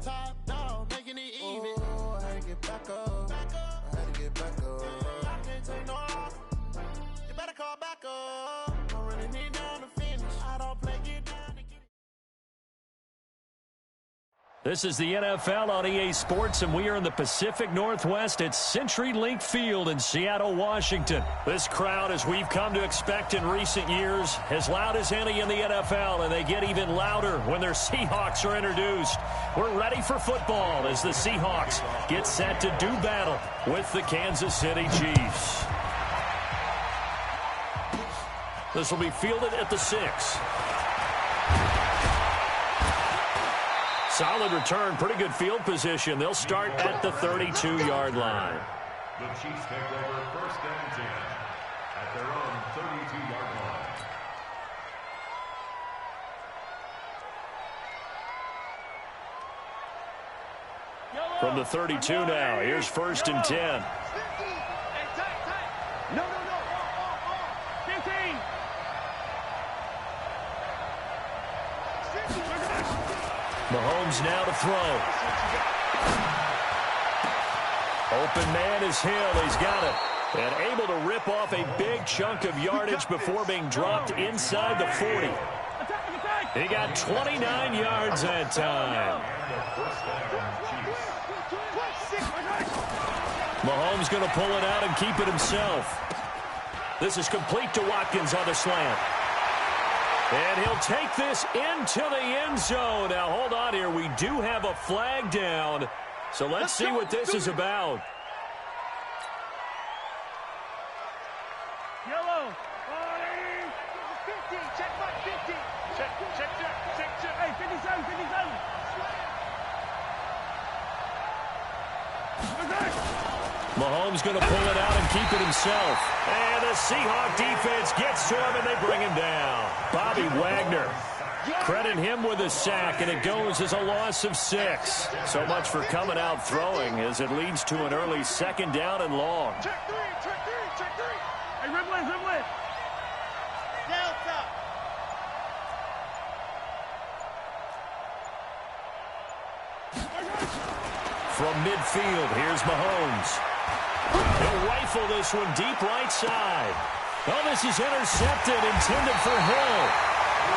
top down, making it even. Oh, I had to get back up. I had to get back up. I can't take no loss. You better call back up. I'm really need down to finish. I don't play, get down to get it. This is the NFL on EA Sports, and we are in the Pacific Northwest at CenturyLink Field in Seattle, Washington. This crowd, as we've come to expect in recent years, as loud as any in the NFL, and they get even louder when their Seahawks are introduced. We're ready for football as the Seahawks get set to do battle with the Kansas City Chiefs. This will be fielded at the 6. Solid return, pretty good field position. They'll start at the 32-yard line. The Chiefs take over 1st and 10 at their own 32-yard line. From the 32 now, here's 1st and 10. No. 15. Mahomes now to throw. Open man is Hill. He's got it. And able to rip off a big chunk of yardage before being dropped inside the 40. He got 29 yards that time. Mahomes going to pull it out and keep it himself. This is complete to Watkins on the slant. And he'll take this into the end zone. Now, hold on here. We do have a flag down. So let's see what this is about. Yellow. 50. Check mark 50. Check. Hey, 57. Mahomes going to pull it out and keep it himself. And the Seahawk defense gets to him, and they bring him down. Bobby Wagner. Credit him with a sack, and it goes as a loss of 6. So much for coming out throwing as it leads to an early 2nd down and long. Check three. Hey, Rimley. Delta. From midfield, here's Mahomes. He'll rifle this one deep right side. Oh, this is intercepted, intended for Hill.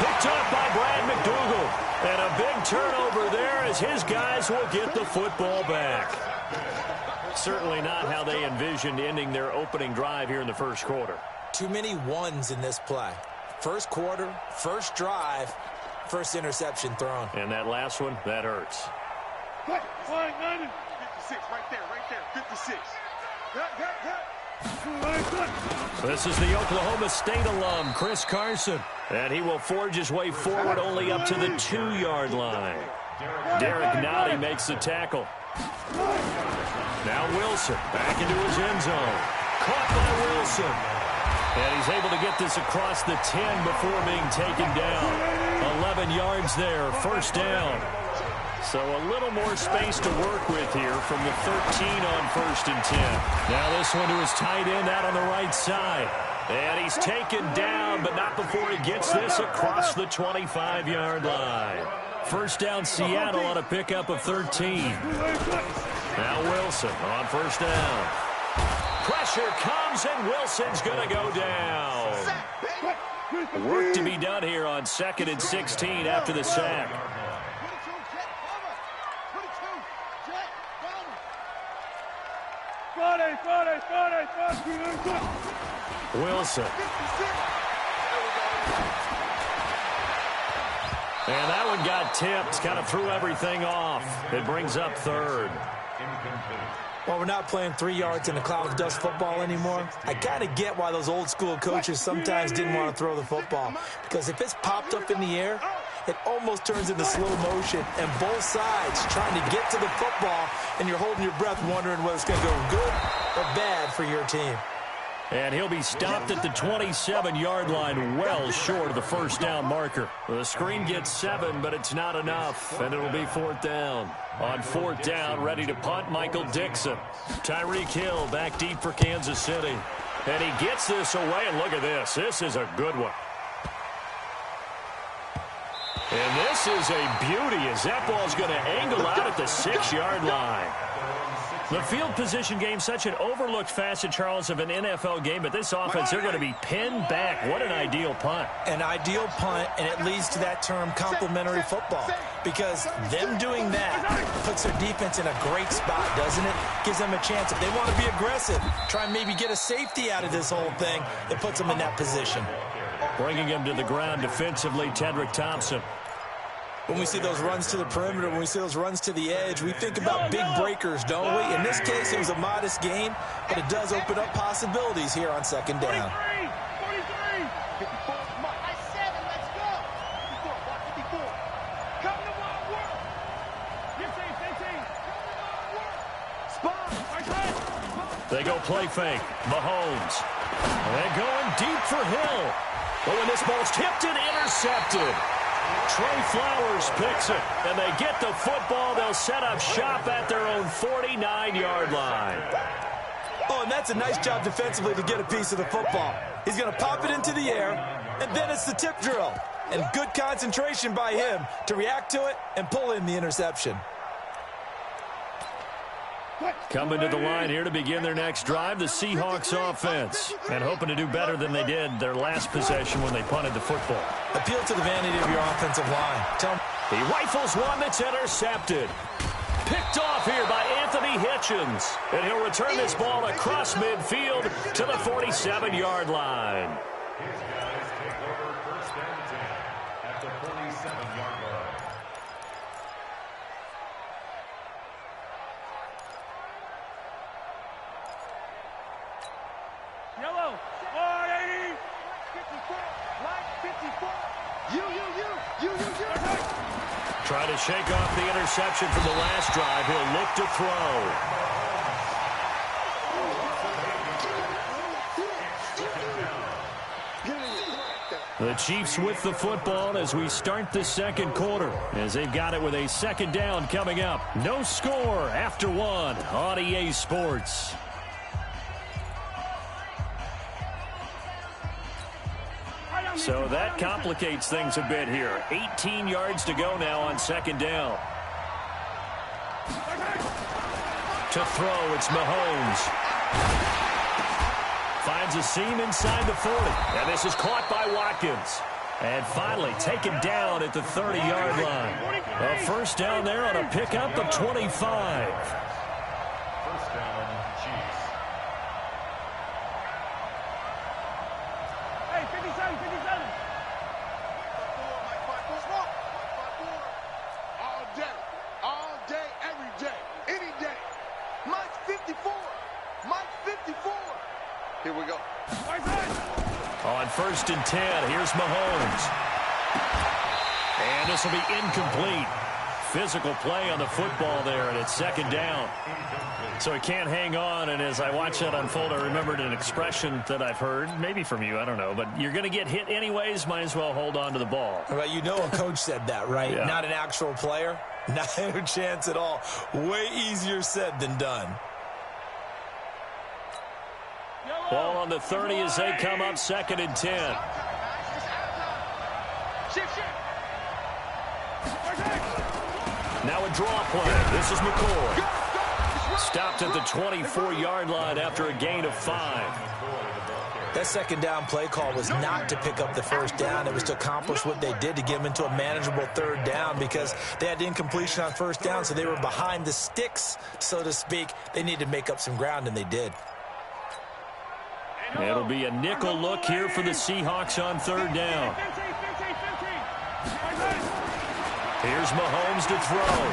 Picked up by Brad McDougal. And a big turnover there as his guys will get the football back. Certainly not how they envisioned ending their opening drive here in the first quarter. Too many ones in this play. First quarter, first drive, first interception thrown. And that last one, that hurts. 56, right there, 56. This is the Oklahoma State alum, Chris Carson. And he will forge his way forward only up to the 2-yard line. Derek Nottie makes the tackle. Now Wilson back into his end zone. Caught by Wilson. And he's able to get this across the 10 before being taken down. 11 yards there, 1st down. So a little more space to work with here from the 13 on 1st and 10. Now this one to his tight end out on the right side. And he's taken down, but not before he gets this across the 25-yard line. 1st down Seattle on a pickup of 13. Now Wilson on 1st down. Pressure comes, and Wilson's going to go down. Work to be done here on 2nd and 16 after the sack. Wilson. And that one got tipped, kind of threw everything off. It brings up 3rd. Well, we're not playing 3 yards in a cloud of dust football anymore. I kind of get why those old school coaches sometimes didn't want to throw the football. Because if it's popped up in the air, it almost turns into slow motion. And both sides trying to get to the football, and you're holding your breath wondering whether it's going to go good or bad for your team. And he'll be stopped at the 27-yard line, well short of the 1st down marker. The screen gets 7, but it's not enough, and it'll be 4th down. On 4th down, ready to punt, Michael Dixon. Tyreek Hill back deep for Kansas City. And he gets this away, and look at this. This is a good one. And this is a beauty as that ball's going to angle out at the 6-yard line. The field position game, such an overlooked facet, Charles, of an NFL game, but this offense, they're going to be pinned back. What an ideal punt. An ideal punt, and it leads to that term complementary football, because them doing that puts their defense in a great spot, doesn't it? Gives them a chance. If they want to be aggressive, try and maybe get a safety out of this whole thing, it puts them in that position. Bringing him to the ground defensively, Tedrick Thompson. When we see those runs to the perimeter, when we see those runs to the edge, we think about big breakers, don't we? In this case, it was a modest gain, but it does open up possibilities here on second down. 43, 54, I said it, let's go. 54, come to wild work. 15, spot. They go play fake. Mahomes. They're going deep for Hill. But when this ball's tipped and intercepted, Trey Flowers picks it, and they get the football. They'll set up shop at their own 49-yard line. Oh, and that's a nice job defensively to get a piece of the football. He's going to pop it into the air, and then it's the tip drill. And good concentration by him to react to it and pull in the interception. Coming to the line here to begin their next drive, the Seahawks offense. And hoping to do better than they did their last possession when they punted the football. Appeal to the vanity of your offensive line. He rifles one that's intercepted. Picked off here by Anthony Hitchens. And he'll return this ball across midfield to the 47-yard line. His guys take over first and 10 at the 47-yard line. Yellow, 180, 54, line 54. You. Try to shake off the interception from the last drive. He'll look to throw. The Chiefs with the football as we start the second quarter, as they've got it with a second down coming up. No score after one on EA Sports. So that complicates things a bit here. 18 yards to go now on second down. To throw, it's Mahomes. Finds a seam inside the 40. And this is caught by Watkins. And finally taken down at the 30-yard line. A first down there on a pickup of 25. First down, Chiefs. Hey, 57. All day, every day, any day. Mike's 54. Here we go. On first and 10, here's Mahomes. And this will be incomplete. Physical play on the football there, and it's second down. So he can't hang on, and as I watch that unfold, I remembered an expression that I've heard, maybe from you, I don't know, but you're going to get hit anyways, might as well hold on to the ball. Well, you know a coach said that, right? Yeah. Not an actual player. Not a chance at all. Way easier said than done. Ball on the 30 as they come up second and 10. Now a draw play. This is McCoy. Stopped at the 24-yard line after a gain of 5. That second down play call was not to pick up the first down. It was to accomplish what they did to get them into a manageable third down because they had incompletion on first down, so they were behind the sticks, so to speak. They needed to make up some ground, and they did. It'll be a nickel look here for the Seahawks on third down. Here's Mahomes to throw.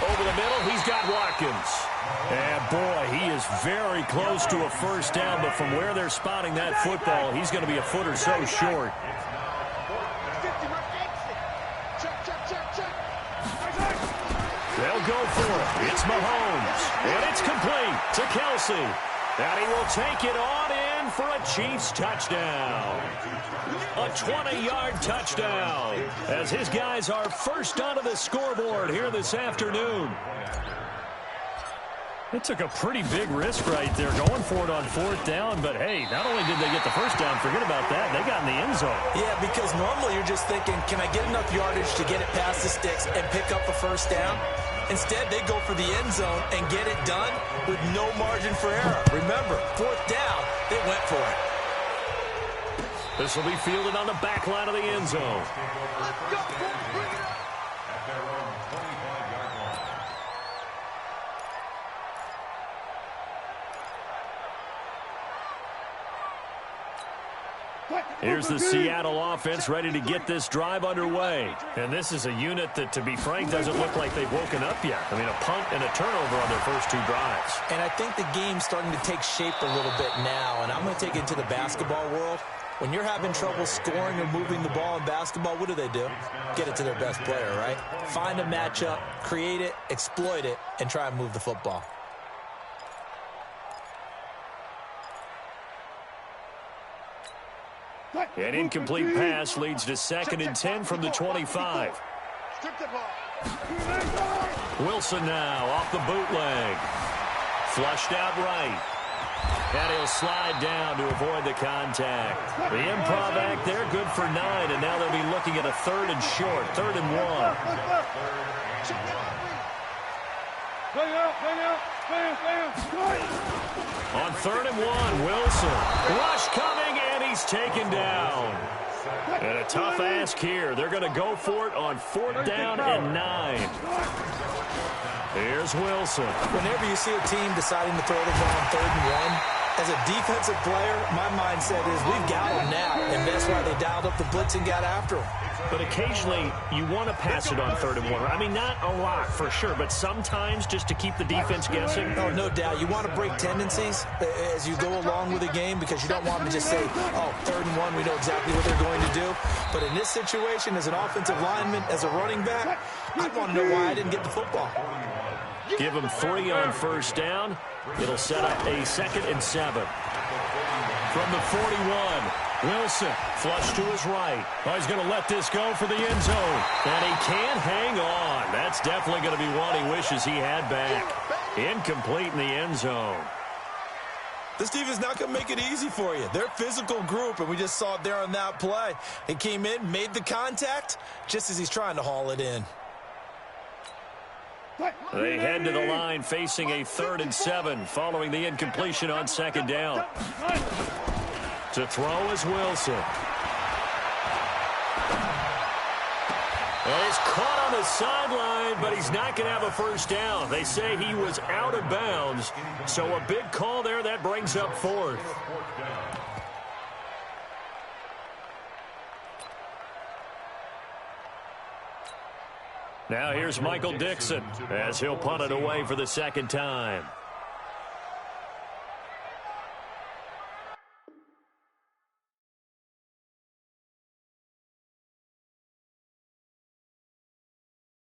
Over the middle, he's got Watkins. And, boy, he is very close to a first down, but from where they're spotting that football, he's going to be a foot or so short. They'll go for it. It's Mahomes. And it's complete to Kelsey. And he will take it on in for a Chiefs touchdown. A 20-yard touchdown as his guys are first onto the scoreboard here this afternoon. They took a pretty big risk right there going for it on 4th down, but hey, not only did they get the first down, forget about that, they got in the end zone. Yeah, because normally you're just thinking, can I get enough yardage to get it past the sticks and pick up a first down? Instead, they go for the end zone and get it done with no margin for error. Remember, 4th down, they went for it. This will be fielded on the back line of the end zone. Let's go, boys, bring it up. At their own 25-yard line. Here's the Seattle offense ready to get this drive underway. And this is a unit that, to be frank, doesn't look like they've woken up yet. I mean, a punt and a turnover on their first 2 drives. And I think the game's starting to take shape a little bit now, and I'm going to take it to the basketball world. When you're having trouble scoring or moving the ball in basketball, what do? Get it to their best player, right? Find a matchup, create it, exploit it, and try and move the football. An incomplete pass leads to 2nd and 10 from the 25. Wilson now off the bootleg. Flushed out right. And he'll slide down to avoid the contact. The improv act there, good for 9, and now they'll be looking at a 3rd and short, 3rd and 1. On 3rd and 1, Wilson. Rush coming, and he's taken down. And a tough ask here. They're going to go for it on 4th down and 9. Here's Wilson. Whenever you see a team deciding to throw the ball on 3rd and 1, as a defensive player, my mindset is we've got them now, and that's why they dialed up the blitz and got after them. But occasionally, you want to pass it on 3rd and 1. I mean, not a lot, for sure, but sometimes just to keep the defense guessing. Oh, no doubt. You want to break tendencies as you go along with the game because you don't want them to just say, oh, 3rd and 1, we know exactly what they're going to do. But in this situation, as an offensive lineman, as a running back, I want to know why I didn't get the football. Give him 3 on 1st down. It'll set up a 2nd and 7. From the 41, Wilson flush to his right. Oh, he's going to let this go for the end zone. And he can't hang on. That's definitely going to be one he wishes he had back. Incomplete in the end zone. This defense not going to make it easy for you. They're a physical group, and we just saw it there on that play. He came in, made the contact, just as he's trying to haul it in. They head to the line facing a 3rd and 7 following the incompletion on 2nd down. To throw is Wilson. And he's caught on the sideline, but he's not going to have a first down. They say he was out of bounds, so a big call there that brings up 4th. Now here's Michael Dixon as he'll punt it away for the 2nd time.